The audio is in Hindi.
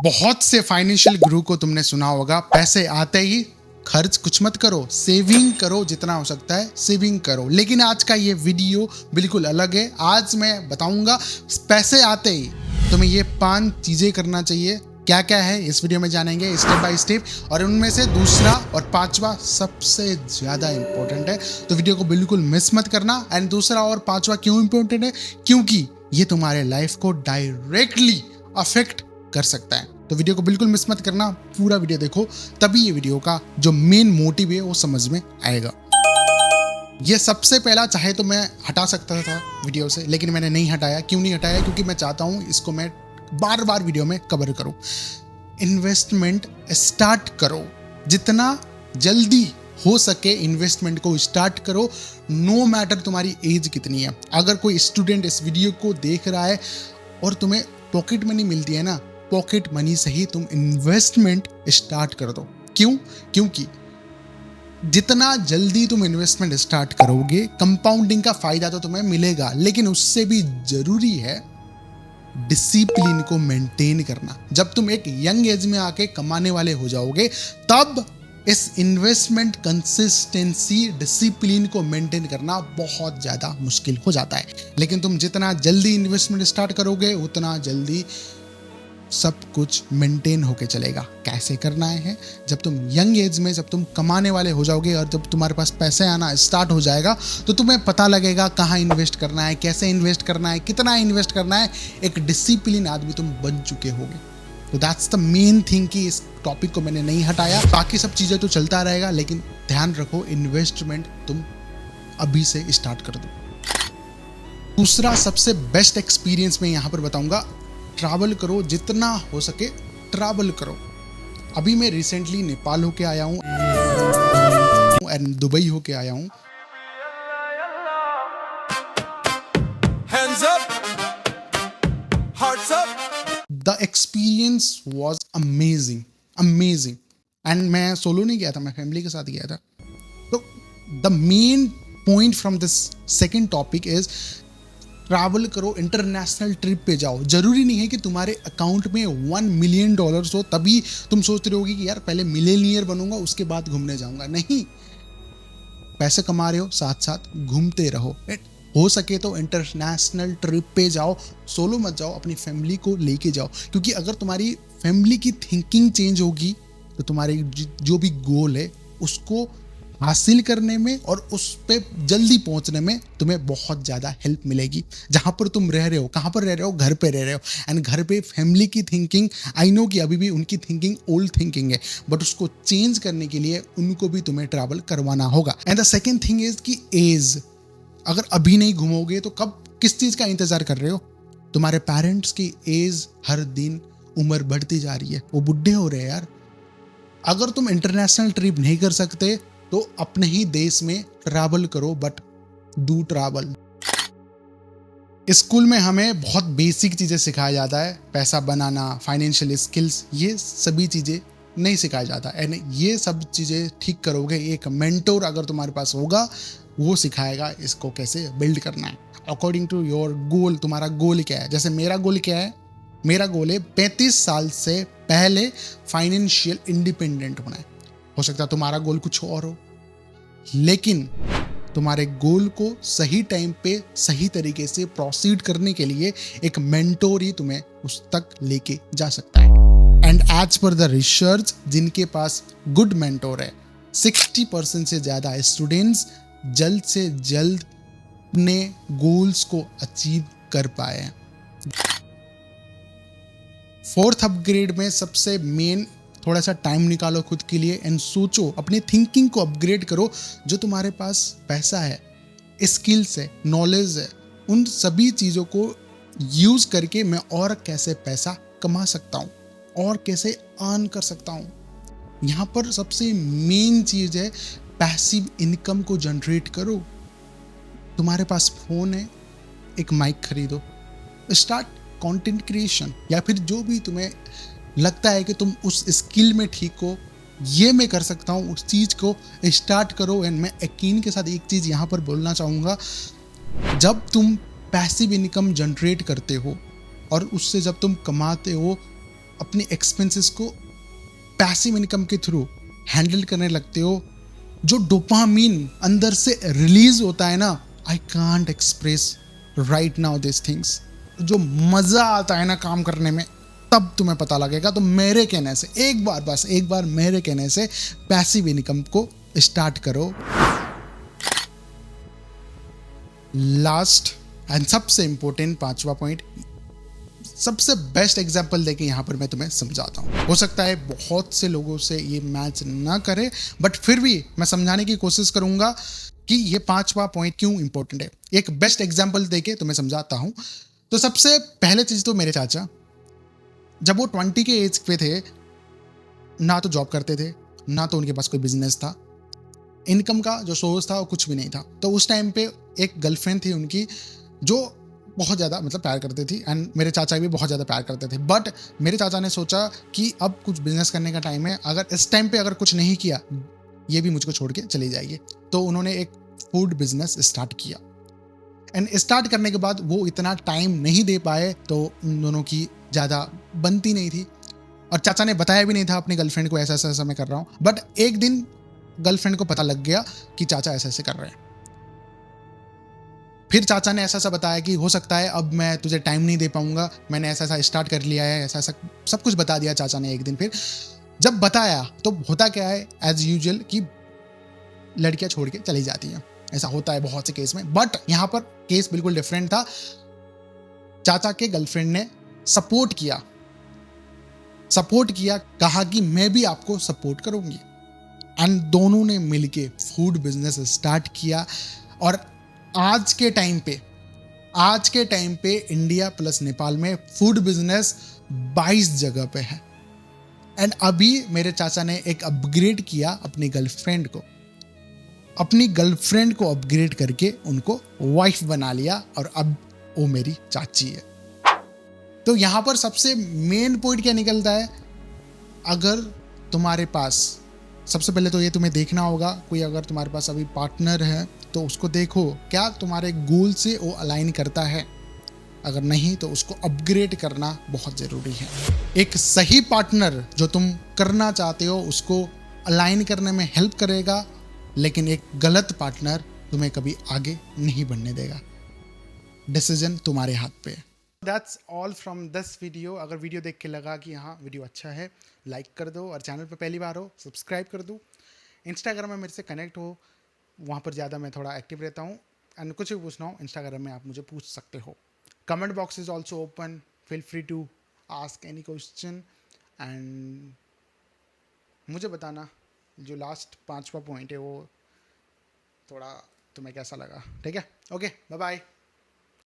बहुत से फाइनेंशियल गुरु को तुमने सुना होगा, पैसे आते ही खर्च कुछ मत करो, सेविंग करो, जितना हो सकता है सेविंग करो। लेकिन आज का ये वीडियो बिल्कुल अलग है। आज मैं बताऊंगा पैसे आते ही तुम्हें ये 5 चीजें करना चाहिए। क्या क्या है इस वीडियो में जानेंगे स्टेप बाय स्टेप, और उनमें से दूसरा और पांचवा सबसे ज्यादा इंपॉर्टेंट है, तो वीडियो को बिल्कुल मिस मत करना। एंड दूसरा और पांचवा क्यों इंपॉर्टेंट है? क्योंकि ये तुम्हारे लाइफ को डायरेक्टली अफेक्ट कर सकता है। तो वीडियो को बिल्कुल मिस मत करना, पूरा वीडियो देखो, तभी ये वीडियो का जो मेन मोटिव है वो समझ में आएगा। ये सबसे पहला चाहे तो मैं हटा सकता था वीडियो से, लेकिन मैंने नहीं हटाया। क्यों नहीं हटाया? क्योंकि मैं चाहता हूं इसको मैं बार बार वीडियो में कवर करूं। इन्वेस्टमेंट स्टार्ट करो, जितना जल्दी हो सके इन्वेस्टमेंट को स्टार्ट करो, नो मैटर तुम्हारी एज कितनी है। अगर कोई स्टूडेंट इस वीडियो को देख रहा है और तुम्हें पॉकेट मनी मिलती है ना, पॉकेट मनी से ही तुम इन्वेस्टमेंट स्टार्ट कर दो। क्यों? क्योंकि जितना जल्दी तुम इन्वेस्टमेंट स्टार्ट करोगे, कंपाउंडिंग का फायदा तो तुम्हें मिलेगा, लेकिन उससे भी जरूरी है डिसिप्लिन को मेंटेन करना। जब तुम एक यंग एज में आके कमाने वाले हो जाओगे, तब इस इन्वेस्टमेंट कंसिस्टेंसी डिसिप्लिन को मेंटेन करना बहुत ज्यादा मुश्किल हो जाता है। लेकिन तुम जितना जल्दी इन्वेस्टमेंट स्टार्ट करोगे, उतना जल्दी सब कुछ मेंटेन होके चलेगा। कैसे करना है? जब तुम यंग एज में, जब तुम कमाने वाले हो जाओगे और जब तुम्हारे पास पैसे आना स्टार्ट हो जाएगा, तो तुम्हें पता लगेगा कहाँ इन्वेस्ट करना है, कैसे इन्वेस्ट करना है, कितना इन्वेस्ट करना है। एक डिसिप्लिन आदमी तुम बन चुके होगे। तो दैट्स द मेन थिंग कि इस टॉपिक को मैंने नहीं हटाया। बाकी सब चीज़ें तो चलता रहेगा, लेकिन ध्यान रखो इन्वेस्टमेंट तुम अभी से स्टार्ट कर दो। दूसरा सबसे बेस्ट एक्सपीरियंस मैं यहाँ पर बताऊंगा, ट्रैवल करो, जितना हो सके ट्रैवल करो। अभी मैं रिसेंटली नेपाल होके आया हूँ एंड दुबई होके आया हूँ। Hands up, hearts up. The experience was amazing. And मैं सोलो नहीं गया था, मैं फैमिली के साथ गया था। तो the main point from this second topic is travel करो, इंटरनेशनल ट्रिप पे जाओ। जरूरी नहीं है कि तुम्हारे अकाउंट में $1 मिलियन हो तभी तुम सोच रहे होगी कि यार पहले मिलियनियर बनूंगा उसके बाद घूमने जाऊंगा। नहीं, पैसे कमा रहे हो, साथ साथ घूमते रहो। हो सके तो इंटरनेशनल ट्रिप पे जाओ, सोलो मत जाओ, अपनी फैमिली को लेके जाओ। क्योंकि अगर तुम्हारी फैमिली की थिंकिंग चेंज होगी तो तुम्हारे जो भी गोल है उसको हासिल करने में और उस पे जल्दी पहुंचने में तुम्हें बहुत ज़्यादा हेल्प मिलेगी। जहाँ पर तुम रह रहे हो, कहाँ पर रह रहे हो? घर पे रह रहे हो। एंड घर पे फैमिली की थिंकिंग, आई नो कि अभी भी उनकी थिंकिंग ओल्ड थिंकिंग है, बट उसको चेंज करने के लिए उनको भी तुम्हें ट्रैवल करवाना होगा। And the second thing is कि एज, अगर अभी नहीं घूमोगे तो कब, किस चीज़ का इंतजार कर रहे हो? तुम्हारे पेरेंट्स की एज हर दिन उम्र बढ़ती जा रही है, वो बुढ़े हो रहे हैं यार। अगर तुम इंटरनेशनल ट्रिप नहीं कर सकते तो अपने ही देश में ट्रैवल करो, बट डू ट्रैवल। स्कूल में हमें बहुत बेसिक चीज़ें सिखाया जाता है, पैसा बनाना, फाइनेंशियल स्किल्स, ये सभी चीज़ें नहीं सिखाया जाता। एंड ये सब चीज़ें ठीक करोगे, एक मेंटोर अगर तुम्हारे पास होगा, वो सिखाएगा इसको कैसे बिल्ड करना है अकॉर्डिंग टू योर गोल। तुम्हारा गोल क्या है? जैसे मेरा गोल क्या है? मेरा गोल है 35 साल से पहले फाइनेंशियल इंडिपेंडेंट होना है। हो सकता है तुम्हारा गोल कुछ और हो, लेकिन तुम्हारे गोल को सही टाइम पे सही तरीके से प्रोसीड करने के लिए एक मेंटोर ही तुम्हें उस तक लेके जा सकता है। And as per the research, जिनके पास गुड मेंटोर है, 60% से ज़्यादा स्टूडेंट्स जल्द से जल्द अपने गोल्स को अचीव कर पाए हैं। 4th अपग्रेड में सबसे मेन, थोड़ा सा टाइम निकालो खुद के लिए एंड सोचो, अपनी थिंकिंग को अपग्रेड करो। जो तुम्हारे पास पैसा है, स्किल्स है, नॉलेज है, उन सभी चीज़ों को यूज़ करके मैं और कैसे पैसा कमा सकता हूँ और कैसे अर्न कर सकता हूँ। यहाँ पर सबसे मेन चीज़ है पैसिव इनकम को जनरेट करो। तुम्हारे पास फ़ोन है, एक माइक खरीदो, स्टार्ट कंटेंट क्रिएशन, या फिर जो भी तुम्हें लगता है कि तुम उस स्किल में ठीक हो, ये मैं कर सकता हूँ, उस चीज़ को स्टार्ट करो। एंड मैं यकीन के साथ एक चीज़ यहाँ पर बोलना चाहूँगा, जब तुम पैसिव इनकम जनरेट करते हो और उससे जब तुम कमाते हो, अपनी एक्सपेंसेस को पैसिव इनकम के थ्रू हैंडल करने लगते हो, जो डोपामीन अंदर से रिलीज होता है ना, I can't express right now this things. जो मजा आता है ना काम करने में, तब तुम्हें पता लगेगा। तो मेरे कहने से एक बार, बस एक बार मेरे कहने से पैसिव इनकम को स्टार्ट करो। लास्ट एंड सबसे इंपॉर्टेंट पांचवा पॉइंट, सबसे बेस्ट एग्जांपल देके यहां पर मैं तुम्हें समझाता हूं। हो सकता है बहुत से लोगों से ये मैच ना करे, बट फिर भी मैं समझाने की कोशिश करूंगा कि ये पांचवा पॉइंट क्यों इंपॉर्टेंट है। एक बेस्ट एग्जांपल देके तुम्हें समझाता हूं। तो सबसे पहले चीज तो मेरे चाचा, जब वो 20 के एज पे थे, ना तो जॉब करते थे, ना तो उनके पास कोई बिजनेस था, इनकम का जो सोर्स था वो कुछ भी नहीं था। तो उस टाइम पे एक गर्लफ्रेंड थी उनकी, जो बहुत ज़्यादा मतलब प्यार करती थी, एंड मेरे चाचा भी बहुत ज़्यादा प्यार करते थे। बट मेरे चाचा ने सोचा कि अब कुछ बिजनेस करने का टाइम है, अगर इस टाइम पे अगर कुछ नहीं किया, ये भी मुझको छोड़ के चली जाएगी। तो उन्होंने एक फूड बिजनेस स्टार्ट किया, एंड स्टार्ट करने के बाद वो इतना टाइम नहीं दे पाए, तो उन दोनों की ज़्यादा बनती नहीं थी। और चाचा ने बताया भी नहीं था अपनी गर्लफ्रेंड को ऐसा ऐसा मैं कर रहा हूँ। बट एक दिन गर्लफ्रेंड को पता लग गया कि चाचा ऐसे ऐसे कर रहे हैं। फिर चाचा ने ऐसा ऐसा बताया कि हो सकता है अब मैं तुझे टाइम नहीं दे पाऊंगा, मैंने ऐसा ऐसा स्टार्ट कर लिया है, ऐसा ऐसा सब कुछ बता दिया चाचा ने एक दिन। फिर जब बताया तो होता क्या है, एज यूजुअल कि लड़कियां छोड़ के चली जाती हैं, ऐसा होता है बहुत से केस में। बट यहाँ पर केस बिल्कुल डिफरेंट था। चाचा के गर्लफ्रेंड ने सपोर्ट किया, कहा कि मैं भी आपको सपोर्ट करूंगी, एंड दोनों ने मिलके फूड बिजनेस स्टार्ट किया। और आज के टाइम पे इंडिया प्लस नेपाल में फूड बिजनेस 22 जगह पे है। एंड अभी मेरे चाचा ने एक अपग्रेड किया अपनी गर्लफ्रेंड को अपग्रेड करके उनको वाइफ बना लिया, और अब वो मेरी चाची है। तो यहां पर सबसे मेन पॉइंट क्या निकलता है, अगर तुम्हारे पास, सबसे पहले तो ये तुम्हें देखना होगा, कोई अगर तुम्हारे पास अभी पार्टनर है तो उसको देखो क्या तुम्हारे गोल से वो अलाइन करता है। अगर नहीं तो उसको अपग्रेड करना बहुत ज़रूरी है। एक सही पार्टनर जो तुम करना चाहते हो उसको अलाइन करने में हेल्प करेगा, लेकिन एक गलत पार्टनर तुम्हें कभी आगे नहीं बढ़ने देगा। डिसीजन तुम्हारे हाथ पे है। That's all from this video. अगर वीडियो देख के लगा कि हाँ वीडियो अच्छा है, लाइक कर दो, और चैनल पे पहली बार हो सब्सक्राइब कर दो। इंस्टाग्राम में मेरे से कनेक्ट हो, वहाँ पर ज़्यादा मैं थोड़ा एक्टिव रहता हूँ, एंड कुछ भी पूछना हो इंस्टाग्राम में आप मुझे पूछ सकते हो। Comment box is also open, feel free to ask any question, and मुझे बताना जो लास्ट पांचवा पॉइंट है वो थोड़ा तुम्हें कैसा लगा। ठीक है, ओके, बाय बाय।